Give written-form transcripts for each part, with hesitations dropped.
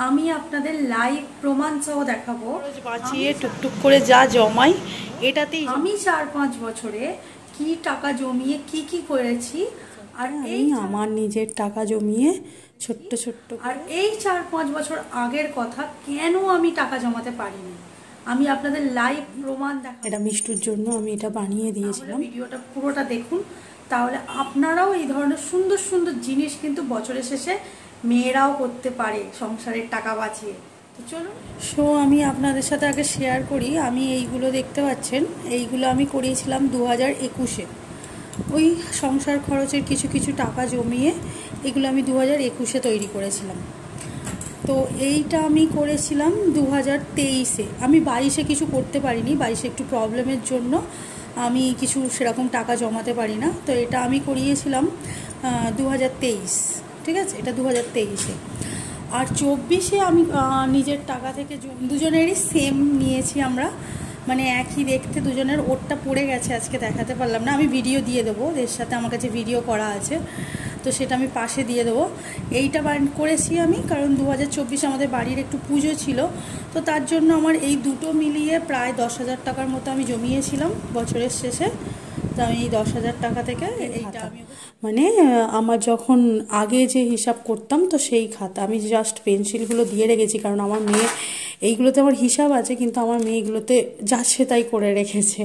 আমি আপনাদের লাইভ প্রমাণ সহ দেখাবো বাঁচিয়ে টুকটুক করে যা জমাই এটাতেই আমি 4-5 বছরে কি টাকা জমিয়ে কি করেছি। আর এই আমার নিজের টাকা জমিয়ে ছোট্ট ছোট্ট আর এই 4-5 বছর আগের কথা কেন আমি টাকা জমাতে পারিনি আমি আপনাদের লাইভ প্রমাণ দেখাবো। এটা মিষ্টুর জন্য আমি এটা বানিয়ে দিয়েছিলাম। ভিডিওটা পুরোটা দেখুন, তাহলে আপনারাও এই ধরনের সুন্দর সুন্দর জিনিস কিন্তু বছরের শেষে মেয়েরাও করতে পারে সংসারের টাকা বাঁচিয়ে। তো চলুন আমি আপনাদের সাথে আগে শেয়ার করি। আমি এইগুলো দেখতে পাচ্ছেন, এইগুলো আমি করিয়েছিলাম 2021-এ। ওই সংসার খরচের কিছু কিছু টাকা জমিয়ে এগুলো আমি 2021-এ তৈরি করেছিলাম। তো এইটা আমি করেছিলাম 2023-এ। আমি 22-এ কিছু করতে পারিনি, 22-এ একটু প্রবলেমের জন্য আমি কিছু সেরকম টাকা জমাতে পারি না। তো এটা আমি করিয়েছিলাম 2023, ঠিক আছে, এটা 2023-এ। আর 24-এ আমি নিজের টাকা থেকে দুজনেরই সেম নিয়েছি আমরা, মানে একই দেখতে দুজনের। ওরটা পড়ে গেছে, আজকে দেখাতে পারলাম না। আমি ভিডিও দিয়ে দেবো, এর সাথে আমার কাছে ভিডিও করা আছে, তো সেটা আমি পাশে দিয়ে দেবো। এইটা করেছি আমি কারণ 2024 আমাদের বাড়ির একটু পুজো ছিল, তো তার জন্য আমার এই দুটো মিলিয়ে প্রায় 10,000 টাকার মতো আমি জমিয়েছিলাম বছরের শেষে। তো আমি এই 10,000 টাকা থেকে এইটা আমি মানে আমার যখন আগে যে হিসাব করতাম, তো সেই খাতা আমি জাস্ট পেন্সিলগুলো দিয়ে রেখেছি, কারণ আমার মেয়ে এইগুলোতে আমার হিসাব আছে, কিন্তু আমার মেয়ে এগুলোতে যাচ্ছে তাই করে রেখেছে,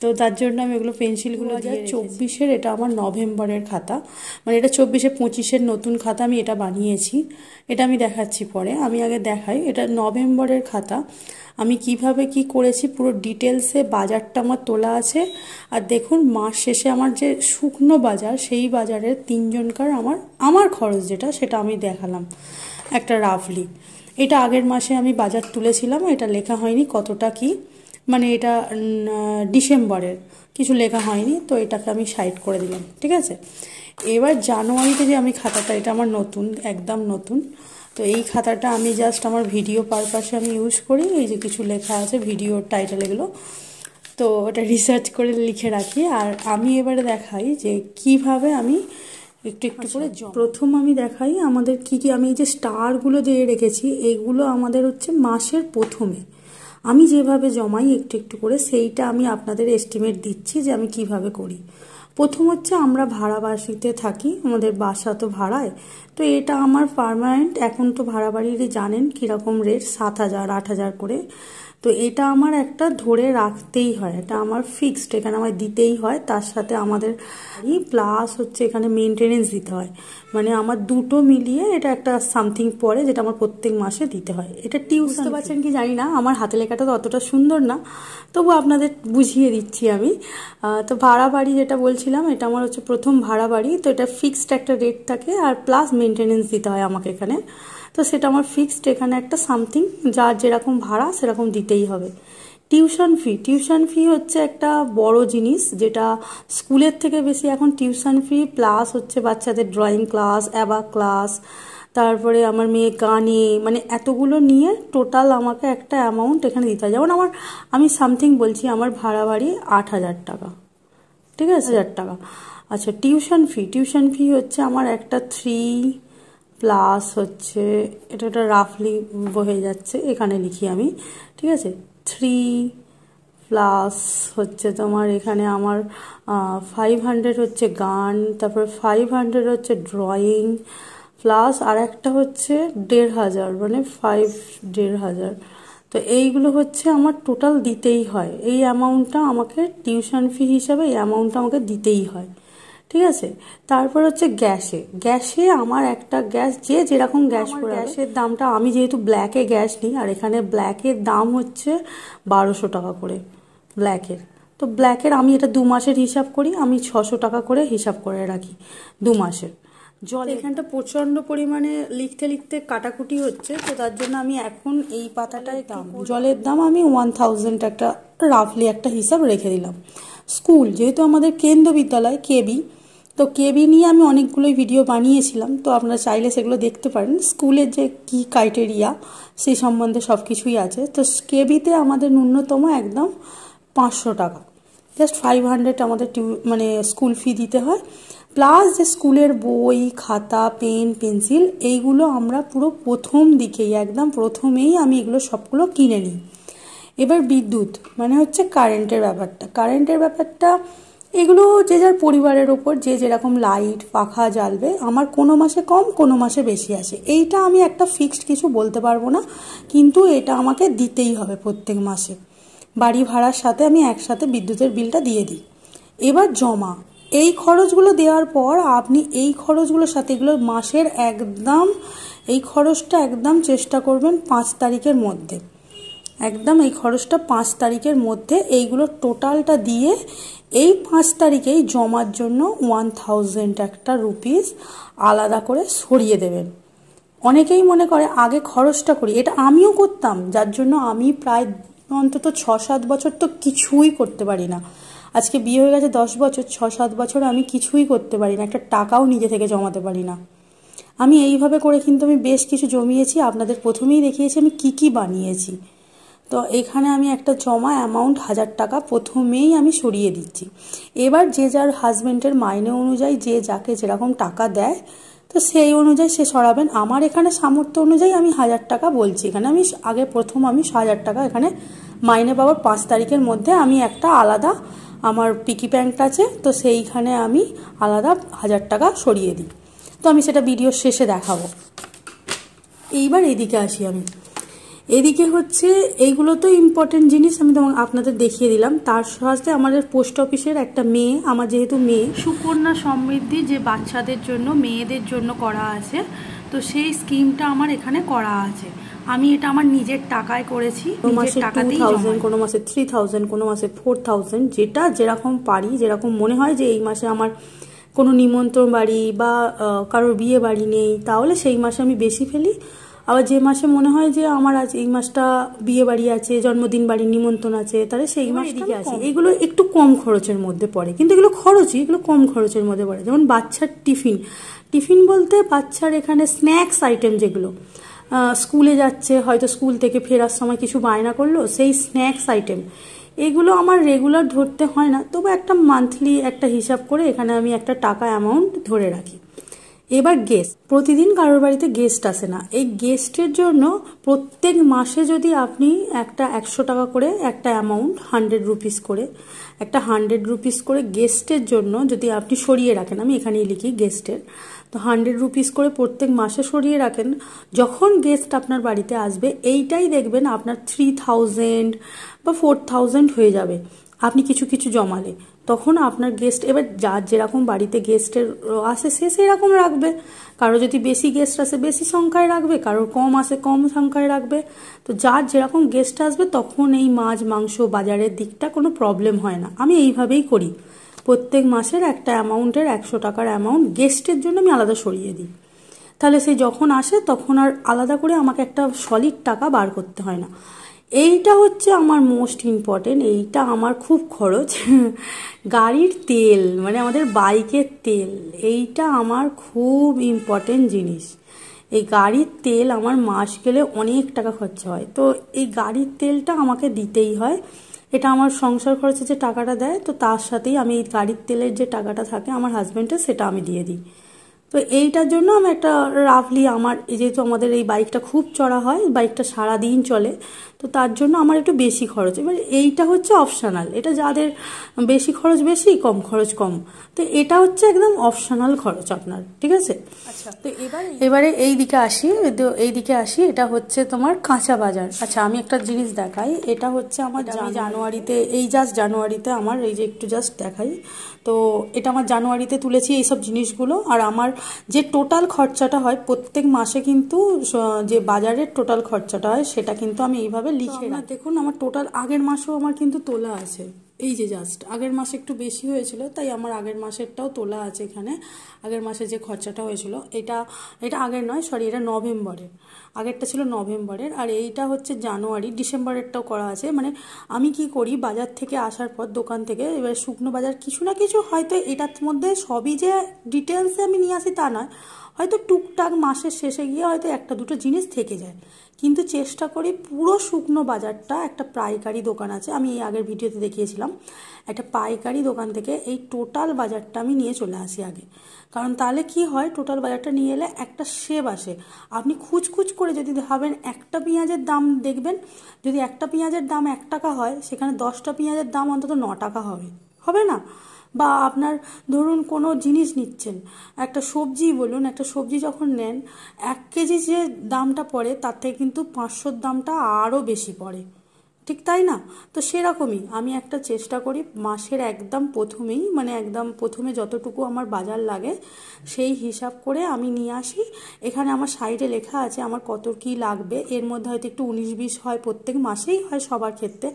তো তার জন্য আমি এগুলো পেন্সিলগুলো দিয়ে 2024-এর এটা আমার নভেম্বরের খাতা, মানে এটা 24-25-এর নতুন খাতা আমি এটা বানিয়েছি। এটা আমি দেখাচ্ছি পরে, আমি আগে দেখাই। এটা নভেম্বরের খাতা। আমি কিভাবে কি করেছি পুরো ডিটেলসে বাজারটা আমার তোলা আছে। আর দেখুন মাস শেষে আমার যে শুকনো বাজার, সেই বাজারের 3 জনকার আমার খরচ যেটা, সেটা আমি দেখালাম একটা রাফলি। এটা আগের মাসে আমি বাজার তুলেছিলাম, এটা লেখা হয়নি কতটা কি, মানে এটা ডিসেম্বরের, কিছু লেখা হয়নি, তো এটাকে আমি সাইড করে দিলাম, ঠিক আছে। এবার জানুয়ারিতে যে আমি খাতাটা, এটা আমার নতুন, একদম নতুন। তো এই খাতাটা আমি জাস্ট আমার ভিডিও পারপাসে আমি ইউজ করি। এই যে কিছু লেখা আছে ভিডিওর টাইটেল এগুলো, তো ওটা রিসার্চ করে লিখে রাখি। আর আমি এবারে দেখাই যে কিভাবে আমি একটু একটু করে প্রথম আমি দেখাই আমাদের কি কি। আমি এই যে স্টারগুলো দিয়ে রেখেছি, এগুলো আমাদের হচ্ছে মাসের প্রথমে আমি যেভাবে জমাই একটু একটু করে, সেইটা আমি আপনাদের এস্টিমেট দিচ্ছি যে আমি কিভাবে করি। প্রথম হচ্ছে আমরা ভাড়া বাসিতে থাকি, আমাদের বাসা তো ভাড়ায়, তো এটা আমার পার্মানেন্ট। এখন তো ভাড়া বাড়িরই জানেন কীরকম রেট, 7,000-8,000 করে। তো এটা আমার একটা ধরে রাখতেই হয়, এটা আমার ফিক্সড, এখানে আমার দিতেই হয়। তার সাথে আমাদের প্লাস হচ্ছে এখানে মেনটেনেন্স দিতে হয়, মানে আমার দুটো মিলিয়ে এটা একটা সামথিং পড়ে, যেটা আমার প্রত্যেক মাসে দিতে হয়। এটা টিউশন পাচ্ছেন কি জানি না, আমার হাতে লেখাটা তো অতটা সুন্দর না, তবু আপনাদের বুঝিয়ে দিচ্ছি আমি। তো ভাড়া বাড়ি যেটা বলছিলাম, এটা আমার হচ্ছে প্রথম ভাড়া বাড়ি, তো এটা ফিক্সড একটা রেট থাকে, আর প্লাস মেনটেনেন্স দিতে হয় আমাকে এখানে। তো সেটা আমার ফিক্সড, এখানে একটা সামথিং যার যেরকম ভাড়া সেরকম দিতেই হবে। টিউশন ফি হচ্ছে একটা বড় জিনিস, যেটা স্কুলের থেকে বেশি এখন টিউশন ফি, প্লাস হচ্ছে বাচ্চাদের ড্রয়িং ক্লাস, অ্যাবা ক্লাস, তারপরে আমার মেয়ে গানে, মানে এতগুলো নিয়ে টোটাল আমাকে একটা অ্যামাউন্ট এখানে দিতে হয়। যেমন আমি সামথিং বলছি, আমার ভাড়া বাড়ি 8,000 টাকা, ঠিক আছে, 1,000 টাকা। আচ্ছা, টিউশন ফি হচ্ছে আমার একটা 3 প্লাস হচ্ছে, এটা রাফলি হয়ে যাচ্ছে, এখানে লিখি আমি, ঠিক আছে। 3 প্লাস হচ্ছে তোমার এখানে আমার 500 হচ্ছে গান, তারপরে 500 হচ্ছে ড্রয়িং, প্লাস আর একটা হচ্ছে 1,500, মানে 1,500। তো এইগুলো হচ্ছে আমার টোটাল দিতেই হয়। এই অ্যামাউন্টটা আমাকে টিউশন ফি হিসাবে এই অ্যামাউন্টটা আমাকে দিতেই হয়, ঠিক আছে। তারপর হচ্ছে গ্যাসে আমার একটা গ্যাস, যে যেরকম গ্যাস করে, গ্যাসের দামটা, আমি যেহেতু ব্ল্যাকে গ্যাস নিই, আর এখানে ব্ল্যাকের দাম হচ্ছে 1,200 টাকা করে ব্ল্যাকের। তো ব্ল্যাকের আমি এটা 2 মাসের হিসাব করি, আমি 600 টাকা করে হিসাব করে রাখি 2 মাসের। জল এখানটা প্রচণ্ড পরিমাণে লিখতে লিখতে কাটাকুটি হচ্ছে, তো তার জন্য আমি এখন এই পাতাটায় জলের দাম আমি 1,000 একটা রাফলি একটা হিসাব রেখে দিলাম। স্কুল, যেহেতু আমাদের কেন্দ্র বিদ্যালয় কেবি, তো কেবি নিয়ে আমি অনেকগুলোই ভিডিও বানিয়েছিলাম, তো আপনারা চাইলে সেগুলো দেখতে পারেন। স্কুলের যে কী ক্রাইটেরিয়া সেই সম্বন্ধে সব কিছুই আছে। তো কেবিতে আমাদের ন্যূনতম একদম 500 টাকা, জাস্ট 500 আমাদের মানে স্কুল ফি দিতে হয়, প্লাস যে স্কুলের বই, খাতা, পেন, পেন্সিল এইগুলো আমরা পুরো প্রথম দিকেই একদম প্রথমেই আমি এগুলো সবগুলো কিনে নিই। এবার বিদ্যুৎ মানে হচ্ছে কারেন্টের ব্যাপারটা এগুলো যে যার পরিবারের ওপর যে যেরকম লাইট পাখা জ্বালবে, আমার কোনো মাসে কম কোনো মাসে বেশি আসে, এইটা আমি একটা ফিক্সড কিছু বলতে পারবো না, কিন্তু এটা আমাকে দিতেই হবে প্রত্যেক মাসে। বাড়ি ভাড়ার সাথে আমি একসাথে বিদ্যুতের বিলটা দিয়ে দিই। এবার জমা, এই খরচগুলো দেওয়ার পর আপনি এই খরচগুলোর সাথে এগুলো মাসের একদম এই খরচটা একদম চেষ্টা করবেন 5 তারিখের মধ্যে, একদম এই খরচটা 5 তারিখের মধ্যে এইগুলো টোটালটা দিয়ে এই 5 তারিখেই জমার জন্য 1000 একটা রুপিস আলাদা করে সরিয়ে দেবেন। অনেকেই মনে করে আগে খরচটা করি, এটা আমিও করতাম, যার জন্য আমি প্রায় অন্তত 6-7 বছর তো কিছুই করতে পারি না। আজকে বিয়ে হয়ে গেছে 10 বছর, 6-7 বছর আমি কিছুই করতে পারি না, একটা টাকাও নিজে থেকে জমাতে পারি না। আমি এইভাবে করে কিন্তু আমি বেশ কিছু জমিয়েছি, আপনাদের প্রথমেই দেখিয়েছি আমি কি বানিয়েছি। তো এখানে আমি একটা জমা অ্যামাউন্ট 1000 টাকা প্রথমেই আমি সরিয়ে দিচ্ছি। এবার যে যার হাজব্যান্ডের মাইনে অনুযায়ী যে যাকে যেরকম টাকা দেয়, তো সেই অনুযায়ী সে সরাবেন। আমার এখানে সামর্থ্য অনুযায়ী আমি 1000 টাকা বলছি, এখানে আমি প্রথম 1000 টাকা এখানে মাইনে পাওয়ার 5 তারিখের মধ্যে আমি একটা আলাদা আমার পিকি ব্যাংক আছে, তো সেইখানে আমি আলাদা 1000 টাকা সরিয়ে দিই। তো আমি সেটা ভিডিওর শেষে দেখাবো। এইবার এদিকে আসি, আমি এদিকে হচ্ছে এইগুলো তো ইম্পর্টেন্ট জিনিস আমি আপনাদের দেখিয়ে দিলাম। তার সাথে আমাদের পোস্ট অফিসের একটা মেয়ে, আমার যেহেতু মেয়ে, সুকন্যা সমৃদ্ধি যে বাচ্চাদের জন্য মেয়েদের জন্য করা আছে, তো সেই স্কিমটা আমার এখানে করা আছে। আমি এটা আমার নিজের টাকায় করেছি, নিজের টাকাতেই। 2000, কোনো মাসে 3000, কোনো মাসে 4000, যেটা যেরকম পারি, যেরকম মনে হয় যে এই মাসে আমার কোনো নিমন্ত্রণ বাড়ি বা কারোর বিয়ে বাড়ি নেই, তাহলে সেই মাসে আমি বেশি ফেলি। আবার যে মাসে মনে হয় যে আমার আজ এই মাসটা বিয়ে বাড়ি আছে, জন্মদিন বাড়ি নিমন্ত্রণ আছে, তাহলে সেই মাসটিকে আছে। এগুলো একটু কম খরচের মধ্যে পড়ে, কিন্তু এগুলো খরচই, এগুলো কম খরচের মধ্যে পড়ে। যেমন বাচ্চার টিফিন বলতে বাচ্চার এখানে স্ন্যাক্স আইটেম, যেগুলো স্কুলে যাচ্ছে, হয়তো স্কুল থেকে ফেরার সময় কিছু বায়না করলো, সেই স্ন্যাক্স আইটেম এগুলো আমার রেগুলার ধরতে হয় না, তবে একটা মান্থলি একটা হিসাব করে এখানে আমি একটা টাকা অ্যামাউন্ট ধরে রাখি। এবার গেস্ট, প্রতিদিন কারোর বাড়িতে গেস্ট আসে না, এই গেস্টের জন্য প্রত্যেক মাসে যদি আপনি একটা 100 টাকা করে একটা অ্যামাউন্ট 100 রুপিস করে একটা 100 রুপিস করে গেস্টের জন্য যদি আপনি সরিয়ে রাখেন, আমি এখানেই লিখি গেস্টের, তো 100 রুপিস করে প্রত্যেক মাসে সরিয়ে রাখেন, যখন গেস্ট আপনার বাড়িতে আসবে এইটাই দেখবেন আপনার 3000 বা 4000 হয়ে যাবে আপনি কিছু কিছু জমালে। তখন আপনার গেস্ট, এবার যার যেরকম বাড়িতে গেস্টের আসে সে সেরকম রাখবে, কারো যদি বেশি গেস্ট আসে বেশি সংখ্যায় রাখবে, কারোর কম আসে কম সংখ্যায় রাখবে। তো যার যেরকম গেস্ট আসবে তখন এই মাছ মাংস বাজারের দিকটা কোনো প্রবলেম হয় না। আমি এইভাবেই করি, প্রত্যেক মাসের একটা অ্যামাউন্টের 100 টাকার অ্যামাউন্ট গেস্টের জন্য আমি আলাদা সরিয়ে দিই, তাহলে সে যখন আসে তখন আর আলাদা করে আমাকে একটা সলিড টাকা বার করতে হয় না। এইটা হচ্ছে আমার মোস্ট ইম্পর্টেন্ট, এইটা আমার খুব খরচ। গাড়ির তেল মানে আমাদের বাইকের তেল, এইটা আমার খুব ইম্পর্টেন্ট জিনিস। এই গাড়ির তেল আমার মাস গেলে অনেক টাকা খরচা হয়, তো এই গাড়ির তেলটা আমাকে দিতেই হয়। এটা আমার সংসার খরচে যে টাকাটা দেয়, তো তার সাথেই আমি এই গাড়ির তেলের যে টাকাটা থাকে আমার হাজব্যান্ডের, সেটা আমি দিয়ে দিই। তো এইটার জন্য আমি একটা রাফলি, আমার যেহেতু আমাদের এই বাইকটা খুব চড়া হয়, বাইকটা সারাদিন চলে, তো তার জন্য আমার একটু বেশি খরচ। এবার এইটা হচ্ছে অপশনাল, এটা যাদের বেশি খরচ বেশি, কম খরচ কম, তো এটা হচ্ছে একদম অপশনাল খরচ আপনার, ঠিক আছে। আচ্ছা, তো এবারে এই দিকে আসি, এটা হচ্ছে তোমার কাঁচা বাজার। আচ্ছা, আমি একটা জিনিস দেখাই, এটা হচ্ছে আমার জানুয়ারিতে, এই জাস্ট জানুয়ারিতে আমার এই যে একটু জাস্ট দেখাই, তো এটা আমার জানুয়ারিতে তুলেছি এইসব জিনিসগুলো। আর আমার যে টোটাল খরচাটা হয় প্রত্যেক মাসে, কিন্তু যে বাজারের টোটাল খরচাটা হয় সেটা কিন্তু আমি এইভাবে লিখে রাখি। দেখুন আমার টোটাল আগের মাসেও আমার কিন্তু তোলা আছে, এই যে জাস্ট আগের মাসে একটু বেশি হয়েছিল, তাই আমার আগের মাসেরটাও তোলা আছে এখানে। আগের মাসে যে খরচাটা হয়েছিল, এটা আগের নয়, সরি, এটা নভেম্বরের। আগেরটা ছিল নভেম্বরের, আর এইটা হচ্ছে জানুয়ারি, ডিসেম্বরেরটাও করা আছে। মানে আমি কি করি, বাজার থেকে আসার পর দোকান থেকে, এবার শুকনো বাজার কিছু না কিছু হয়তো এটার মধ্যে সবই যে ডিটেলসে আমি নিয়ে আসি তা নয়, হয়তো টুকটাক মাসের শেষে গিয়ে হয়তো একটা দুটো জিনিস থেকে যায়, কিন্তু চেষ্টা করি পুরো শুকনো বাজারটা, একটা পাইকারি দোকান আছে, আমি এই আগের ভিডিওতে দেখিয়েছিলাম, একটা পাইকারি দোকান থেকে এই টোটাল বাজারটা আমি নিয়ে চলে আসি আগে। কারণ তাহলে কি হয়, টোটাল বাজারটা নিয়ে এলে একটা সেভ আসে। আপনি খুচখুচ করে যদি ভাবেন একটা পেঁয়াজের দাম দেখবেন, যদি একটা পেঁয়াজের দাম 1 টাকা হয়, সেখানে 10টা পেঁয়াজের দাম অন্তত 9 টাকা হবে, হবে না? বা আপনার ধরুন কোনো জিনিস নিচ্ছেন, একটা সবজি বলুন, একটা সবজি যখন নেন 1 কেজি যে দামটা পড়ে তার থেকে কিন্তু 500-র দামটা আরও বেশি পড়ে, ঠিক তাই না? তো সেরকমই আমি একটা চেষ্টা করি মাসের একদম প্রথমেই, মানে একদম প্রথমে যতটুকু আমার বাজার লাগে সেই হিসাব করে আমি নিয়ে আসি। এখানে আমার সাইডে লেখা আছে আমার কত কি লাগবে, এর মধ্যে হয়তো একটু 19-20 হয়, প্রত্যেক মাসেই হয় সবার ক্ষেত্রে,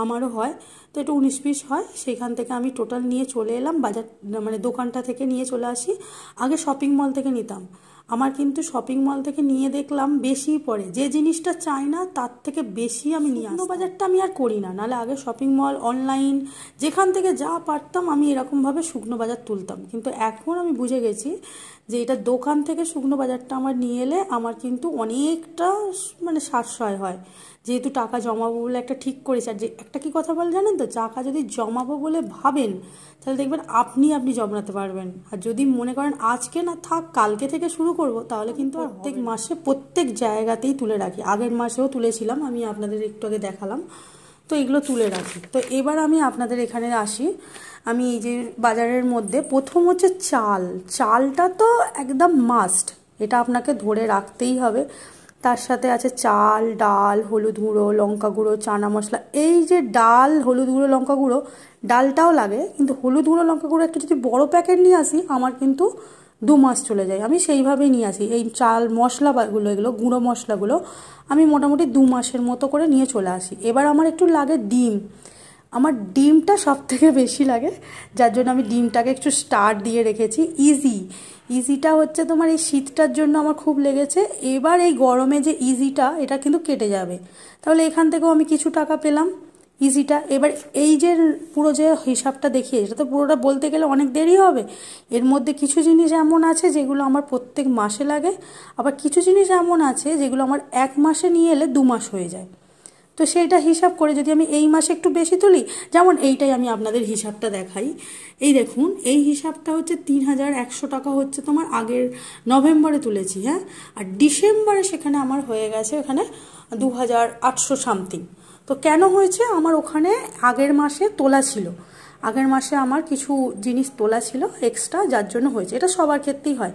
আমারও হয়, তো একটু 19-20 হয়, সেখান থেকে আমি টোটাল নিয়ে চলে এলাম বাজার, মানে দোকানটা থেকে নিয়ে চলে আসি। আগে শপিং মল থেকে নিতাম, আমার কিন্তু শপিং মল থেকে নিয়ে দেখলাম বেশি পড়ে, যে জিনিসটা চাই না তার থেকে বেশি আমি নিয়ে আসি। বাজারটা আমি আর করি না, নাহলে আগে শপিং মল, অনলাইন, যেখান থেকে যা পারতাম আমি এরকমভাবে শুকনো বাজার তুলতাম, কিন্তু এখন আমি বুঝে গেছি যে এটা দোকান থেকে শুকনো বাজারটা আমার নিয়ে এলে আমার কিন্তু অনেকটা মানে সাশ্রয় হয়, যেহেতু টাকা জমাবো বলে একটা ঠিক করেছি। আর যে একটা কি কথা বলে জানেন তো, টাকা যদি জমাবো বলে ভাবেন তাহলে দেখবেন আপনি জমাতে পারবেন, আর যদি মনে করেন আজকে না থাক কালকে থেকে শুরু করব, তাহলে কিন্তু প্রত্যেক মাসে প্রত্যেক জায়গাতেই তুলে রাখি। আগের মাসেও তুলেছিলাম, আমি আপনাদের একটু আগে দেখালাম, তো এগুলো তুলে রাখি। তো এবার আমি আপনাদের এখানে আসি, আমি এই যে বাজারের মধ্যে প্রথম হচ্ছে চালটা তো একদম মাস্ট, এটা আপনাকে ধরে রাখতেই হবে। তার সাথে আছে চাল, ডাল, হলুদ গুঁড়ো, লঙ্কা গুঁড়ো, চানা মশলা। এই যে ডাল, হলুদ গুঁড়ো, লঙ্কা গুঁড়ো, ডালটাও লাগে, কিন্তু হলুদ গুঁড়ো, লঙ্কা গুঁড়ো একটা যদি বড় প্যাকেট নিয়ে আসি আমার কিন্তু 2 মাস চলে যায়, আমি সেইভাবেই নিয়ে আসি। এই চাল মশলাগুলো, এগুলো গুঁড়ো মশলাগুলো আমি মোটামুটি 2 মাসের মতো করে নিয়ে চলে আসি। এবার আমার একটু লাগে ডিম, আমার ডিমটা সব থেকে বেশি লাগে, যার জন্য আমি ডিমটাকে একটু স্টার দিয়ে রেখেছি। ইজিটা হচ্ছে তোমার এই শীতটার জন্য আমার খুব লেগেছে, এবার এই গরমে যে ইজিটা এটা কিন্তু কেটে যাবে, তাহলে এখান থেকেও আমি কিছু টাকা পেলাম ইজিটা। এবার এই যে পুরো যে হিসাবটা দেখিয়ে, এটা তো পুরোটা বলতে গেলে অনেক দেরি হবে, এর মধ্যে কিছু জিনিস এমন আছে যেগুলো আমার প্রত্যেক মাসে লাগে, আবার কিছু জিনিস এমন আছে যেগুলো আমার 1 মাসে নিয়ে এলে 2 মাস হয়ে যায়। তো সেইটা হিসাব করে যদি আমি এই মাসে একটু বেশি তুলি, যেমন এইটাই আমি আপনাদের হিসাবটা দেখাই, এই দেখুন এই হিসাবটা হচ্ছে 3100 টাকা হচ্ছে তোমার আগের নভেম্বরে তুলেছি, হ্যাঁ, আর ডিসেম্বরে সেখানে আমার হয়ে গেছে ওখানে 2800 সামথিং। তো কেন হয়েছে, আমার ওখানে আগের মাসে তোলা ছিল, আগের মাসে আমার কিছু জিনিস তোলা ছিল এক্সট্রা, যার জন্য হয়েছে। এটা সবার ক্ষেত্রেই হয়,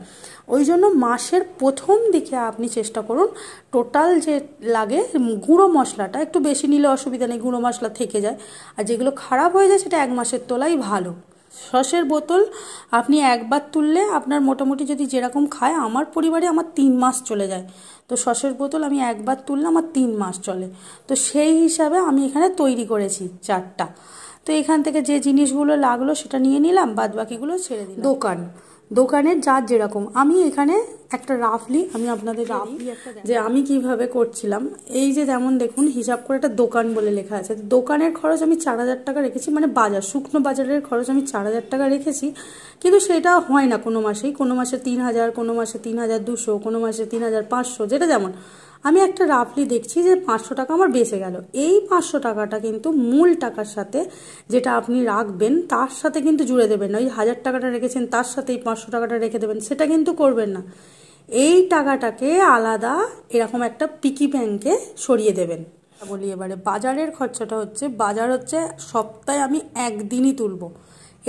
ওই জন্য মাসের প্রথম দিকে আপনি চেষ্টা করুন টোটাল যে লাগে গুঁড়ো মশলাটা একটু বেশি নিলে অসুবিধা নেই, গুঁড়ো মশলা থেকে যায়, আর যেগুলো খারাপ হয়ে যায় সেটা 1 মাসের তোলাই ভালো। সসের বোতল আপনি একবার তুললে আপনার মোটামুটি যদি যেরকম খায়, আমার পরিবারে আমার 3 মাস চলে যায়, তো সসের বোতল আমি একবার তুললে আমার 3 মাস চলে। তো সেই হিসাবে আমি এখানে তৈরি করেছি 4টা। তো এখান থেকে যে জিনিসগুলো লাগলো সেটা নিয়ে নিলাম, বাদ বাকিগুলো ছেড়ে দিলাম। দোকানের যার যেরকম, আমি এখানে একটা রাফলি আমি আপনাদের যে আমি কিভাবে করছিলাম, এই যে যেমন দেখুন হিসাব করে একটা দোকান বলে লেখা আছে, দোকানের খরচ আমি 4000 টাকা রেখেছি, মানে বাজার শুকনো বাজারের খরচ আমি 4000 টাকা রেখেছি, কিন্তু সেটা হয় না কোনো মাসেই, কোনো মাসে 3000, কোনো মাসে 3200, কোনো মাসে 3500, যেটা যেমন। আমি একটা রাফলি দেখছি যে 500 টাকা আমার বেঁচে গেল, এই 500 টাকাটা কিন্তু মূল টাকার সাথে যেটা আপনি রাখবেন তার সাথে কিন্তু জুড়ে দেবেন না, ওই 1000 টাকাটা রেখেছেন তার সাথে এই 500 টাকাটা রেখে দেবেন, সেটা কিন্তু করবেন না। এই টাকাটাকে আলাদা এরকম একটা পিকি ব্যাংকে সরিয়ে দেবেন। বলি এবারে বাজারের খরচাটা হচ্ছে, বাজার হচ্ছে সপ্তাহে আমি একদিনই তুলবো,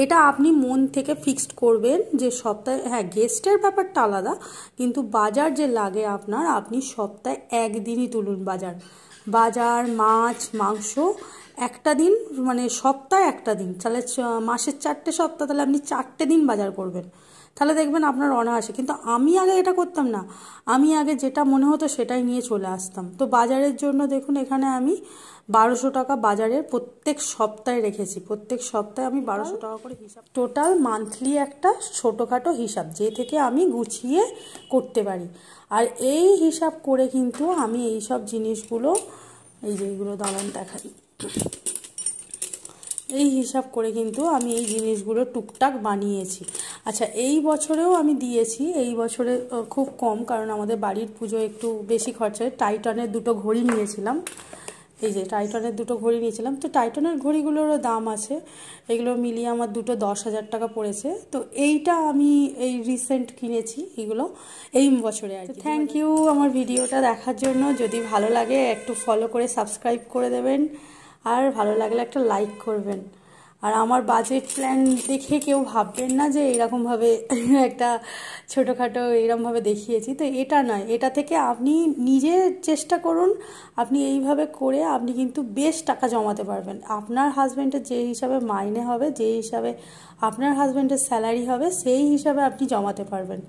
এটা আপনি মন থেকে ফিক্সড করবেন যে সপ্তাহে, হ্যাঁ গেস্টের ব্যাপারটা আলাদা, কিন্তু বাজার যে লাগে আপনার, আপনি সপ্তাহে একদিনই তুলুন বাজার মাছ মাংস একটা দিন, মানে সপ্তাহে একটা দিন, তাহলে মাসের 4টে সপ্তাহ, তাহলে আপনি 4টে দিন বাজার করবেন, তাহলে দেখবেন আপনার অনায়াসে। কিন্তু আমি আগে এটা করতাম না, আমি আগে যেটা মনে হতো সেটাই নিয়ে চলে আসতাম। তো বাজারের জন্য দেখুন এখানে আমি 1200 টাকা বাজারের প্রত্যেক সপ্তাহে রেখেছি। প্রত্যেক সপ্তাহে আমি 1200 টাকা করে হিসাব, টোটাল মান্থলি একটা ছোটোখাটো হিসাব, যে থেকে আমি গুছিয়ে করতে পারি। আর এই হিসাব করে কিন্তু আমি এই সব জিনিসগুলো, এই যে এইগুলো দাঁড়ান দেখাই, এই হিসাব করে কিন্তু আমি এই জিনিসগুলো টুকটাক বানিয়েছি। আচ্ছা, এই বছরেও আমি দিয়েছি, এই বছরে খুব কম, কারণ আমাদের বাড়ির পুজো একটু বেশি খরচায়। টাইটানের 2টো ঘড়ি নিয়েছিলাম, এই যে টাইটানের 2টো ঘড়ি নিয়েছিলাম। তো টাইটানের ঘড়িগুলোরও দাম আছে, এগুলো মিলিয়ে আমার দুটো 10,000 টাকা পড়েছে। তো এইটা আমি এই রিসেন্ট কিনেছি, এগুলো এই বছরে আর কি। থ্যাংক ইউ আমার ভিডিওটা দেখার জন্য। যদি ভালো লাগে একটু ফলো করে সাবস্ক্রাইব করে দেবেন, আর ভালো লাগলে একটা লাইক করবেন। আর আমার বাজেট প্ল্যান দেখে কেউ ভাববেন না যে এরকমভাবে একটা ছোটোখাটো এরকমভাবে দেখিয়েছি। তো এটা নয়, এটা থেকে আপনি নিজে চেষ্টা করুন, আপনি এইভাবে করে আপনি কিন্তু বেশ টাকা জমাতে পারবেন। আপনার হাজব্যান্ডের যে হিসাবে মাইনে হবে, যে হিসাবে আপনার হাজব্যান্ডের স্যালারি হবে, সেই হিসাবে আপনি জমাতে পারবেন।